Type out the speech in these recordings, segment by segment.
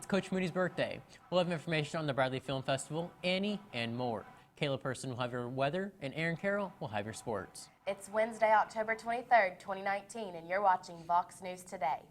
It's Coach Moody's birthday. We'll have information on the Bradley Film Festival, Annie, and more. Kayla Person will have your weather, and Aaron Carroll will have your sports. It's Wednesday, October 23rd, 2019, and you're watching Vox News Today.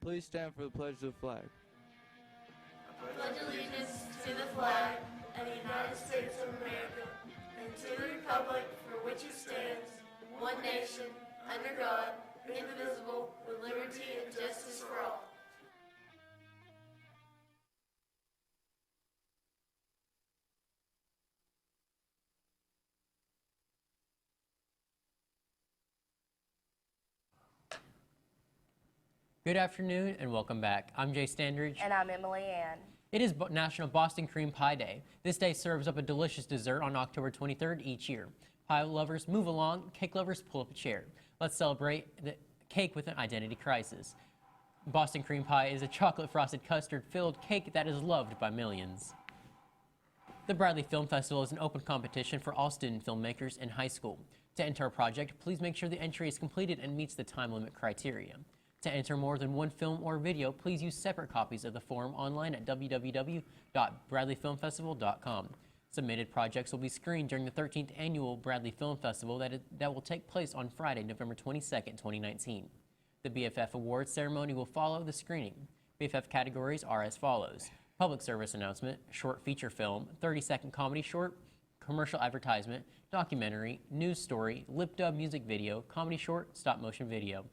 Please stand for the pledge of the flag. I pledge allegiance to the flag of the United States of America and to the republic for which it stands, one nation, under God, indivisible, with liberty and justice for all. Good afternoon and welcome back. I'm Jay Standridge. And I'm Emily Ann. It is National Boston Cream Pie Day. This day serves up a delicious dessert on October 23rd each year. Pie lovers, move along. Cake lovers, pull up a chair. Let's celebrate the cake with an identity crisis. Boston Cream Pie is a chocolate frosted custard-filled cake that is loved by millions. The Bradley Film Festival is an open competition for all student filmmakers in high school. To enter a project, please make sure the entry is completed and meets the time limit criteria. To enter more than one film or video, please use separate copies of the form online at www.bradleyfilmfestival.com. Submitted projects will be screened during the 13th Annual Bradley Film Festival that will take place on Friday, November 22nd, 2019. The BFF Awards ceremony will follow the screening. BFF categories are as follows: public service announcement, short feature film, 30-second comedy short, commercial advertisement, documentary, news story, lip dub music video, comedy short, stop motion video.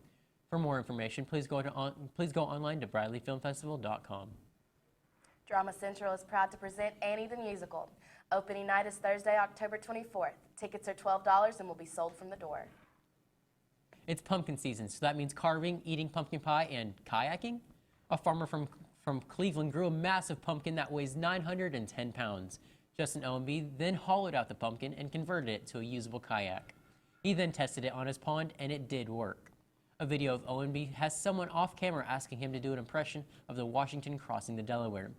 For more information, please go online to bradleyfilmfestival.com. Drama Central is proud to present Annie the Musical. Opening night is Thursday, October 24th. Tickets are $12 and will be sold from the door. It's pumpkin season, so that means carving, eating pumpkin pie, and kayaking. A farmer from Cleveland grew a massive pumpkin that weighs 910 pounds. Justin OMB then hollowed out the pumpkin and converted it to a usable kayak. He then tested it on his pond, and it did work. A video of OMB has someone off camera asking him to do an impression of the Washington crossing the Delaware.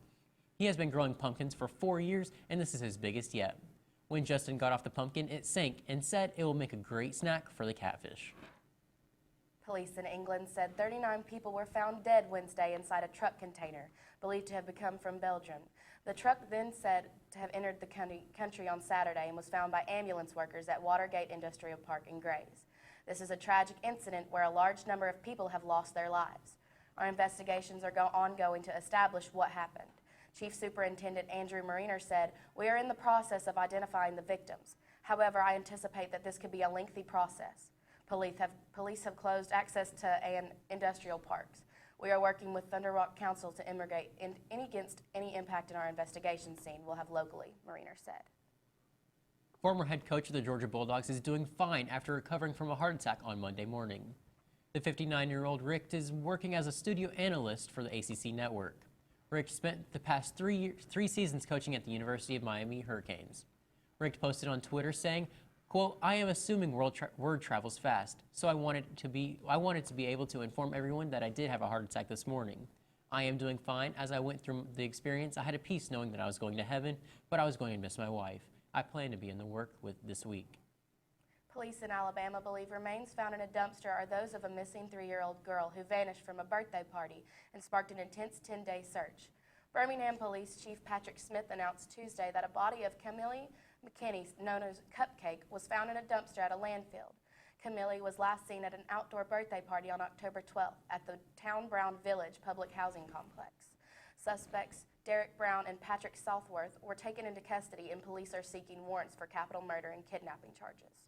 He has been growing pumpkins for 4 years, and this is his biggest yet. When Justin got off the pumpkin, it sank and said it will make a great snack for the catfish. Police in England said 39 people were found dead Wednesday inside a truck container, believed to have come from Belgium. The truck then said to have entered the country on Saturday and was found by ambulance workers at Watergate Industrial Park in Grays. This is a tragic incident where a large number of people have lost their lives. Our investigations are ongoing to establish what happened. Chief Superintendent Andrew Mariner said, "We are in the process of identifying the victims. However, I anticipate that this could be a lengthy process. Police have closed access to industrial parks. We are working with Thunder Rock Council to mitigate against any impact in our investigation scene we'll have locally," Mariner said. Former head coach of the Georgia Bulldogs is doing fine after recovering from a heart attack on Monday morning. The 59-year-old Rick is working as a studio analyst for the ACC network. Rick spent the past three seasons coaching at the University of Miami Hurricanes. Rick posted on Twitter saying, quote, "I am assuming word travels fast, so I wanted to be able to inform everyone that I did have a heart attack this morning. I am doing fine. As I went through the experience, I had a peace knowing that I was going to heaven, but I was going to miss my wife. I plan to be in the work with this week." Police in Alabama believe remains found in a dumpster are those of a missing 3-year-old girl who vanished from a birthday party and sparked an intense 10-day search. Birmingham Police Chief Patrick Smith announced Tuesday that a body of Camille McKinney, known as Cupcake, was found in a dumpster at a landfill. Camille was last seen at an outdoor birthday party on October 12th at the Town Brown Village public housing complex. Suspects Derek Brown and Patrick Southworth were taken into custody, and police are seeking warrants for capital murder and kidnapping charges.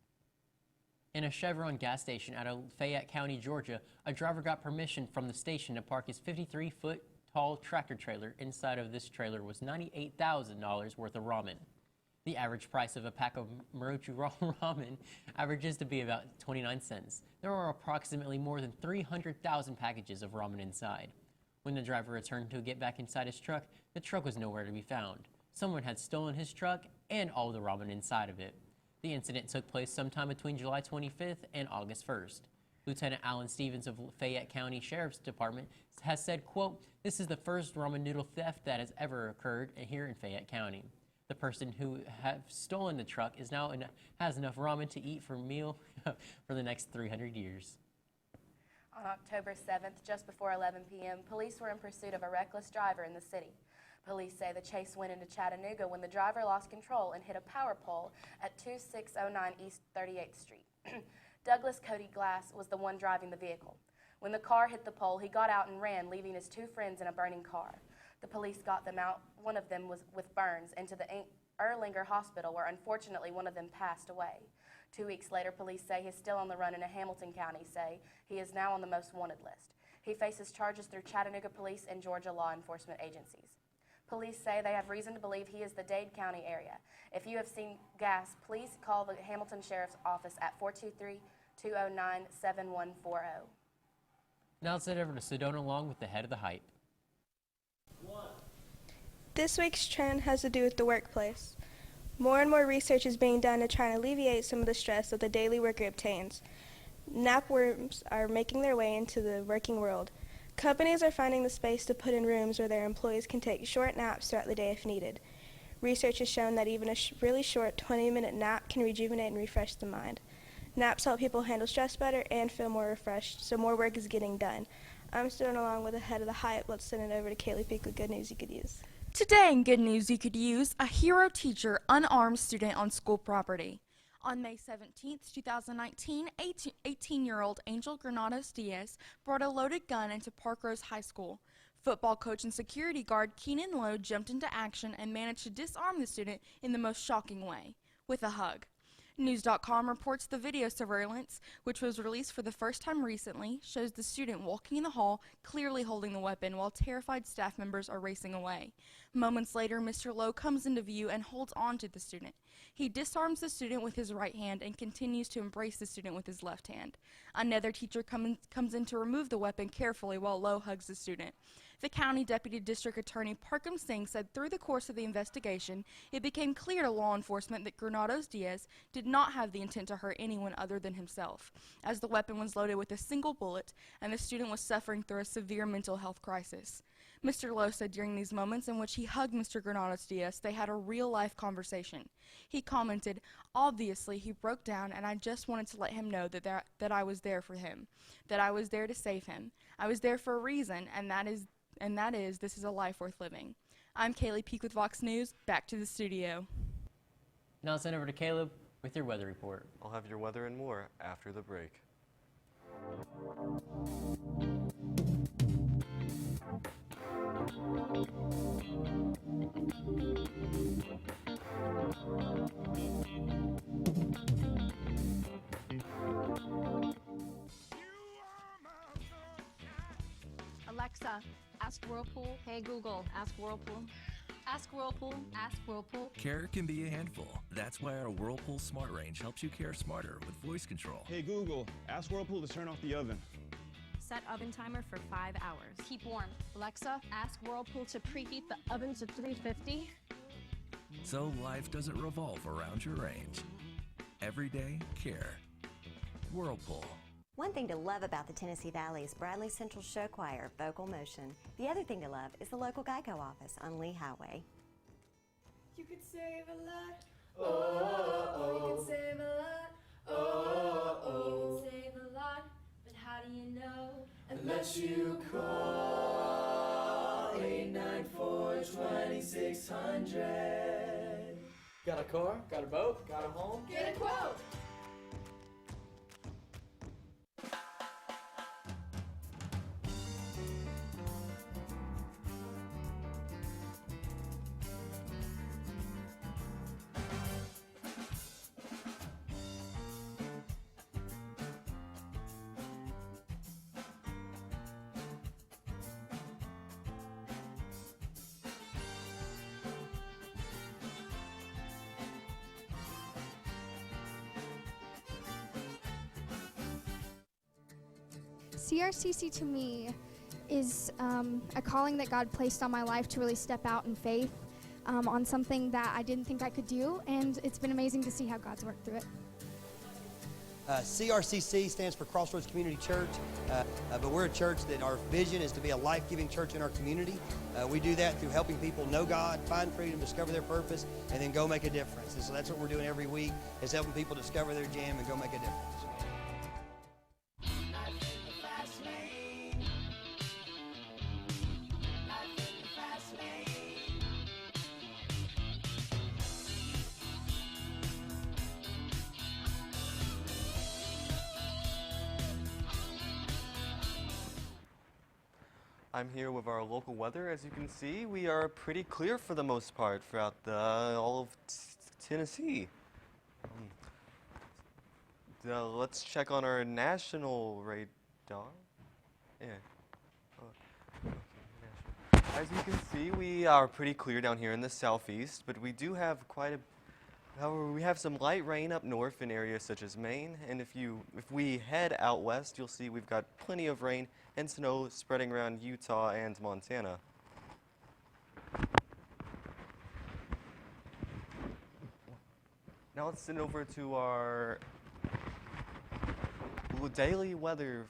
In a Chevron gas station out of Fayette County, Georgia, a driver got permission from the station to park his 53-foot tall tractor trailer. Inside of this trailer was $98,000 worth of ramen. The average price of a pack of Maruchu ramen averages to be about 29 cents. There are approximately more than 300,000 packages of ramen inside. When the driver returned to get back inside his truck, the truck was nowhere to be found. Someone had stolen his truck and all the ramen inside of it. The incident took place sometime between July 25th and August 1st. Lieutenant Alan Stevens of Fayette County Sheriff's Department has said, quote, "This is the first ramen noodle theft that has ever occurred here in Fayette County. The person who has stolen the truck is now has enough ramen to eat for a meal for the next 300 years. On October 7th, just before 11 p.m., police were in pursuit of a reckless driver in the city. Police say the chase went into Chattanooga when the driver lost control and hit a power pole at 2609 East 38th Street. Douglas Cody Glass was the one driving the vehicle. When the car hit the pole, he got out and ran, leaving his two friends in a burning car. The police got them out. One of them was with burns into the Erlanger Hospital, where unfortunately one of them passed away. 2 weeks later, police say he's still on the run, and in Hamilton County say he is now on the most wanted list. He faces charges through Chattanooga police and Georgia law enforcement agencies. Police say they have reason to believe he is the Dade County area. If you have seen Gas, please call the Hamilton Sheriff's Office at 423-209-7140. Now let's head over to Sedona along with the head of the hype. This week's trend has to do with the workplace. More and more research is being done to try and alleviate some of the stress that the daily worker obtains. Nap worms are making their way into the working world. Companies are finding the space to put in rooms where their employees can take short naps throughout the day if needed. Research has shown that even a really short 20-minute nap can rejuvenate and refresh the mind. Naps help people handle stress better and feel more refreshed, so more work is getting done. I'm still along with the head of the hype. Let's send it over to Kaylee Peak with good news you could use. Today in Good News You Could Use, a hero teacher unarmed student on school property. On May 17, 2019, 18-year-old Angel Granados Diaz brought a loaded gun into Park Rose High School. Football coach and security guard Keenan Lowe jumped into action and managed to disarm the student in the most shocking way, with a hug. News.com reports the video surveillance, which was released for the first time recently, shows the student walking in the hall, clearly holding the weapon, while terrified staff members are racing away. Moments later, Mr. Lowe comes into view and holds on to the student. He disarms the student with his right hand and continues to embrace the student with his left hand. Another teacher comes in to remove the weapon carefully while Lowe hugs the student. The County Deputy District Attorney Parkham Singh said through the course of the investigation, it became clear to law enforcement that Granados Diaz did not have the intent to hurt anyone other than himself, as the weapon was loaded with a single bullet and the student was suffering through a severe mental health crisis. Mr. Lowe said during these moments in which he hugged Mr. Granados Diaz, they had a real-life conversation. He commented, "Obviously, he broke down, and I just wanted to let him know that I was there for him, that I was there to save him. I was there for a reason, and that is this is a life worth living." I'm Kaylee Peak with Vox News. Back to the studio. Now let's send over to Caleb with your weather report. I'll have your weather and more after the break. Alexa, ask Whirlpool. Hey Google, ask Whirlpool. Ask Whirlpool, ask Whirlpool. Care can be a handful. That's why our Whirlpool Smart Range helps you care smarter with voice control. Hey Google, ask Whirlpool to turn off the oven. Set oven timer for 5 hours. Keep warm. Alexa, ask Whirlpool to preheat the oven to 350. So life doesn't revolve around your range. Everyday care. Whirlpool. One thing to love about the Tennessee Valley is Bradley Central Show Choir, Vocal Motion. The other thing to love is the local Geico office on Lee Highway. You could save a lot. Oh, you can save a lot. Oh, you can save a lot. But how do you know? Unless you call 894-2600. Got a car? Got a boat? Got a home? Get a quote. CRCC to me is a calling that God placed on my life to really step out in faith on something that I didn't think I could do, and it's been amazing to see how God's worked through it. CRCC stands for Crossroads Community Church, but we're a church that our vision is to be a life-giving church in our community. We do that through helping people know God, find freedom, discover their purpose, and then go make a difference. And so that's what we're doing every week, is helping people discover their jam and go make a difference. I'm here with our local weather. As you can see, we are pretty clear for the most part throughout all of Tennessee. Let's check on our national radar. Yeah. As you can see, we are pretty clear down here in the southeast, but we do have however, we have some light rain up north in areas such as Maine, and if we head out west, you'll see we've got plenty of rain and snow spreading around Utah and Montana. Now let's send over to our daily weather.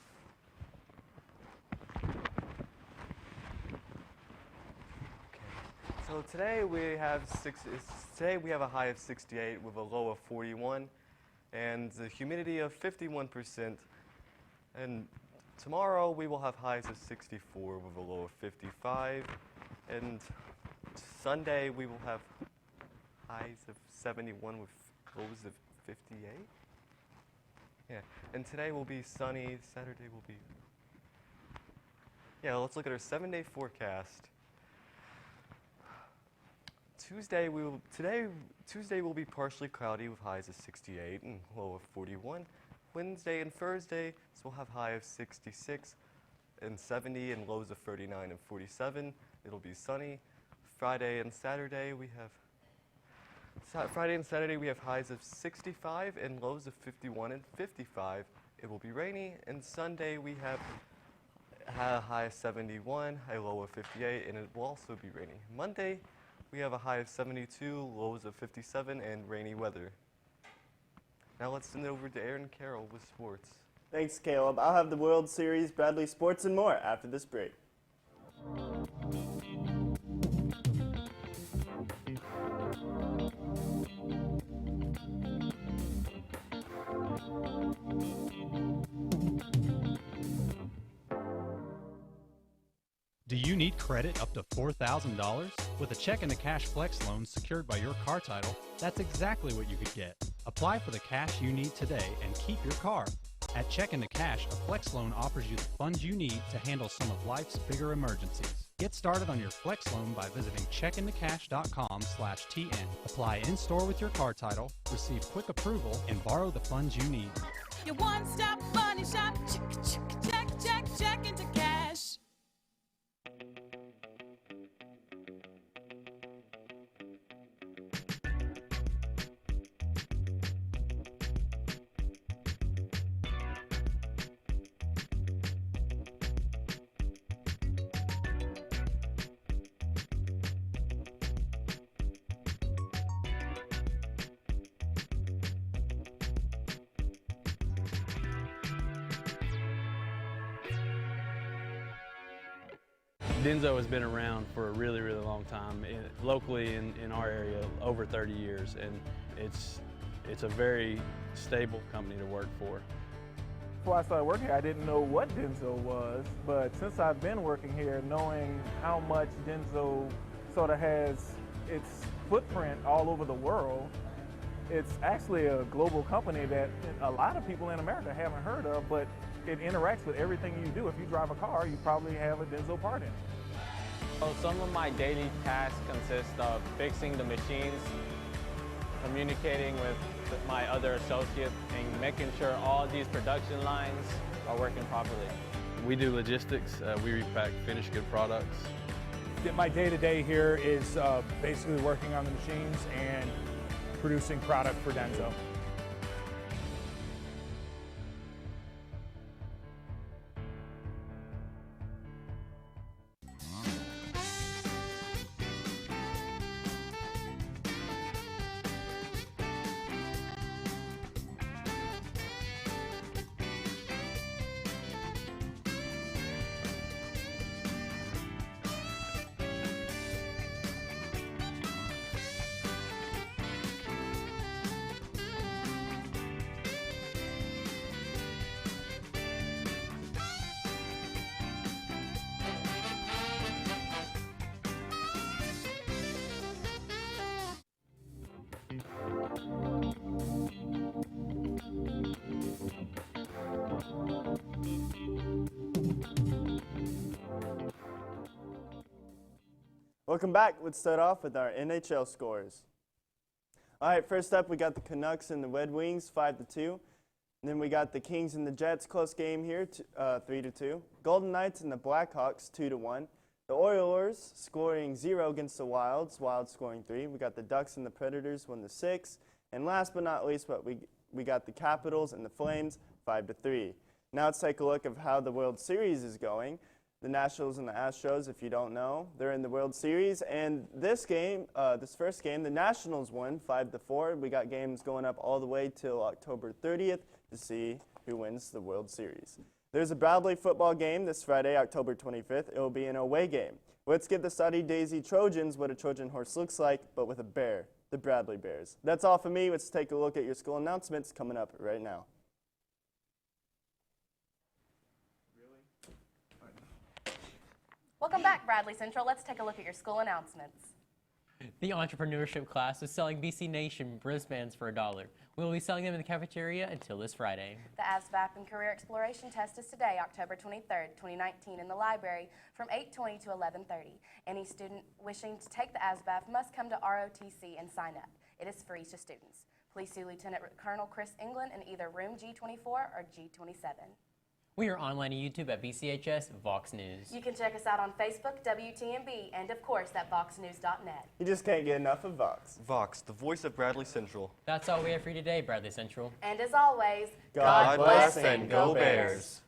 So today we have a high of 68 with a low of 41, and the humidity of 51%. And tomorrow we will have highs of 64 with a low of 55, and Sunday we will have highs of 71 with lows of 58. Yeah, and today will be sunny. Saturday will be. Yeah, let's look at our 7-day forecast. Tuesday will be partially cloudy with highs of 68 and low of 41. Wednesday and Thursday we'll have high of 66 and 70 and lows of 39 and 47. It'll be sunny. Friday and Saturday we have highs of 65 and lows of 51 and 55. It will be rainy. And Sunday we have a high of 71, a low of 58, and it will also be rainy. Monday we have a high of 72, lows of 57, and rainy weather. Now let's send it over to Aaron Carroll with sports. Thanks, Caleb. I'll have the World Series, Bradley Sports, and more after this break. Do you need credit up to $4,000? With a check and a cash flex loan secured by your car title, that's exactly what you could get. Apply for the cash you need today and keep your car. At Check into Cash, a flex loan offers you the funds you need to handle some of life's bigger emergencies. Get started on your flex loan by visiting checkintocash.com/TN. Apply in-store with your car title, receive quick approval, and borrow the funds you need. Your one-stop money shop, check into cash. Denso has been around for a really, really long time, locally in our area, over 30 years, and it's a very stable company to work for. Before I started working here, I didn't know what Denso was, but since I've been working here, knowing how much Denso sort of has its footprint all over the world, it's actually a global company that a lot of people in America haven't heard of, but it interacts with everything you do. If you drive a car, you probably have a Denso part in it. So some of my daily tasks consist of fixing the machines, communicating with my other associates, and making sure all these production lines are working properly. We do logistics. We repack finished good products. My day-to-day here is basically working on the machines and producing product for Denso. Welcome back. Let's start off with our NHL scores. All right, first up we got the Canucks and the Red Wings, 5-2. And then we got the Kings and the Jets, close game here, 3-2. Golden Knights and the Blackhawks, 2-1. The Oilers scoring 0 against the Wilds, Wilds scoring 3. We got the Ducks and the Predators, 1-6. And last but not least, we got the Capitals and the Flames, 5-3. Now let's take a look at how the World Series is going. The Nationals and the Astros, if you don't know, they're in the World Series. And this game, this first game, the Nationals won 5-4. We got games going up all the way till October 30th to see who wins the World Series. There's a Bradley football game this Friday, October 25th. It will be an away game. Let's get the Sunny Daisy Trojans what a Trojan horse looks like, but with a bear, the Bradley Bears. That's all for me. Let's take a look at your school announcements coming up right now. Welcome back, Bradley Central. Let's take a look at your school announcements. The entrepreneurship class is selling BC Nation wristbands for $1. We will be selling them in the cafeteria until this Friday. The ASVAB and Career Exploration Test is today, October 23rd, 2019, in the library from 8:20 to 11:30. Any student wishing to take the ASVAB must come to ROTC and sign up. It is free to students. Please see Lieutenant Colonel Chris England in either room G24 or G27. We are online on YouTube at BCHS VOX News. You can check us out on Facebook, WTMB, and of course at VoxNews.net. You just can't get enough of Vox. Vox, the voice of Bradley Central. That's all we have for you today, Bradley Central. And as always, God bless and go Bears.